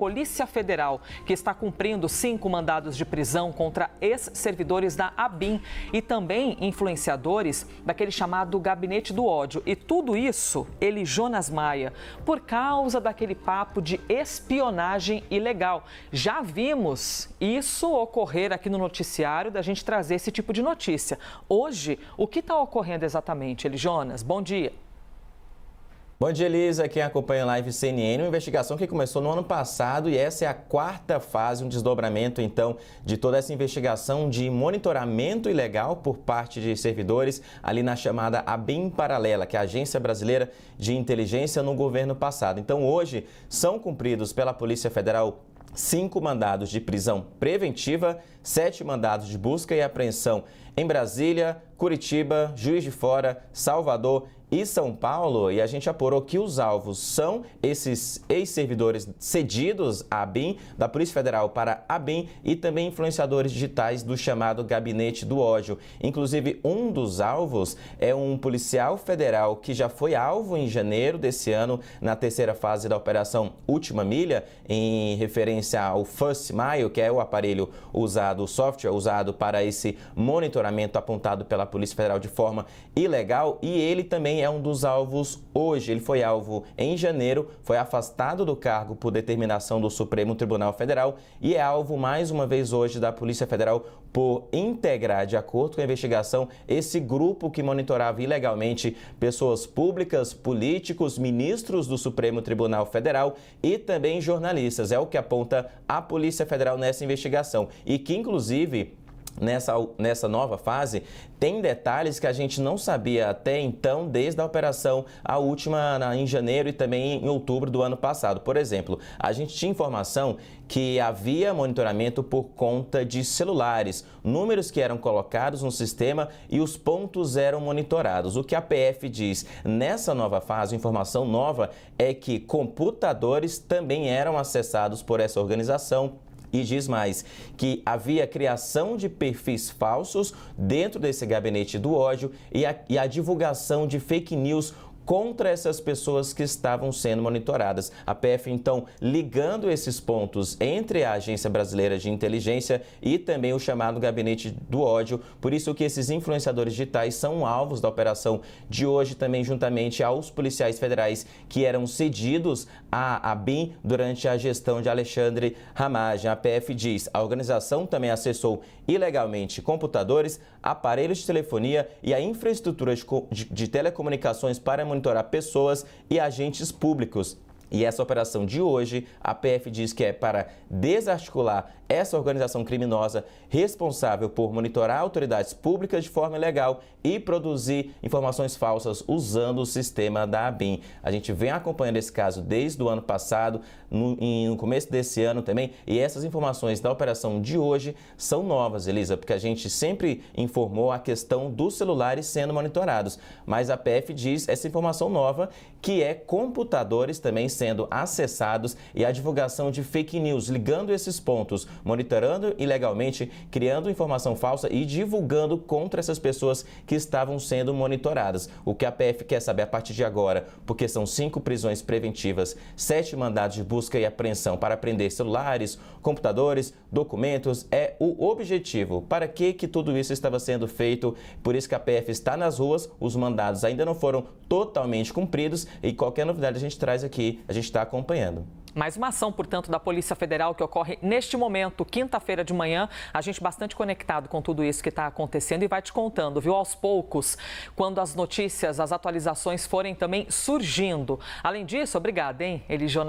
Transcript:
Polícia Federal, que está cumprindo 5 mandados de prisão contra ex-servidores da ABIN e também influenciadores daquele chamado Gabinete do Ódio. E tudo isso, ele, Jonas Maia, por causa daquele papo de espionagem ilegal. Já vimos isso ocorrer aqui no noticiário, da gente trazer esse tipo de notícia. Hoje, o que está ocorrendo exatamente, ele, Jonas? Bom dia. Bom dia, Elisa. Quem acompanha a Live CNN, uma investigação que começou no ano passado e essa é a 4ª fase, um desdobramento, então, de toda essa investigação de monitoramento ilegal por parte de servidores ali na chamada ABIN Paralela, que é a Agência Brasileira de Inteligência no governo passado. Então, hoje, são cumpridos pela Polícia Federal 5 mandados de prisão preventiva, 7 mandados de busca e apreensão em Brasília, Curitiba, Juiz de Fora, Salvador e São Paulo, e a gente apurou que os alvos são esses ex-servidores cedidos à ABIN, da Polícia Federal para a ABIN e também influenciadores digitais do chamado Gabinete do Ódio. Inclusive, um dos alvos é um policial federal que já foi alvo em janeiro desse ano, na 3ª fase da Operação Última Milha, em referência ao First Mile, que é o aparelho usado, o software usado para esse monitoramento apontado pela Polícia Federal de forma ilegal, e ele também é um dos alvos hoje. Ele foi alvo em janeiro, foi afastado do cargo por determinação do Supremo Tribunal Federal e é alvo mais uma vez hoje da Polícia Federal por integrar, de acordo com a investigação, esse grupo que monitorava ilegalmente pessoas públicas, políticos, ministros do Supremo Tribunal Federal e também jornalistas. É o que aponta a Polícia Federal nessa investigação e que, inclusive, nessa nova fase, tem detalhes que a gente não sabia até então, desde a operação, a última em janeiro e também em outubro do ano passado. Por exemplo, a gente tinha informação que havia monitoramento por conta de celulares, números que eram colocados no sistema e os pontos eram monitorados. O que a PF diz nessa nova fase, informação nova, é que computadores também eram acessados por essa organização. E diz mais, que havia criação de perfis falsos dentro desse gabinete do ódio e a divulgação de fake news contra essas pessoas que estavam sendo monitoradas. A PF, então, ligando esses pontos entre a Agência Brasileira de Inteligência e também o chamado Gabinete do Ódio. Por isso que esses influenciadores digitais são alvos da operação de hoje, também juntamente aos policiais federais que eram cedidos à ABIN durante a gestão de Alexandre Ramagem. A PF diz, a organização também acessou ilegalmente computadores, aparelhos de telefonia e a infraestrutura de telecomunicações para monitorar pessoas e agentes públicos. E essa operação de hoje, a PF diz que é para desarticular essa organização criminosa responsável por monitorar autoridades públicas de forma ilegal e produzir informações falsas usando o sistema da ABIN. A gente vem acompanhando esse caso desde o ano passado, no começo desse ano também, e essas informações da operação de hoje são novas, Elisa, porque a gente sempre informou a questão dos celulares sendo monitorados, mas a PF diz essa informação nova, que é computadores também sendo acessados e a divulgação de fake news, ligando esses pontos, monitorando ilegalmente, criando informação falsa e divulgando contra essas pessoas que estavam sendo monitoradas. O que a PF quer saber a partir de agora, porque são 5 prisões preventivas, 7 mandados de busca e apreensão para apreender celulares, computadores, documentos, é o objetivo. Para que tudo isso estava sendo feito? Por isso que a PF está nas ruas, os mandados ainda não foram totalmente cumpridos e qualquer novidade a gente traz aqui, a gente está acompanhando. Mais uma ação, portanto, da Polícia Federal que ocorre neste momento, quinta-feira de manhã. A gente bastante conectado com tudo isso que está acontecendo e vai te contando, viu? Aos poucos, quando as notícias, as atualizações forem também surgindo. Além disso, obrigada, hein, Eli Jonas.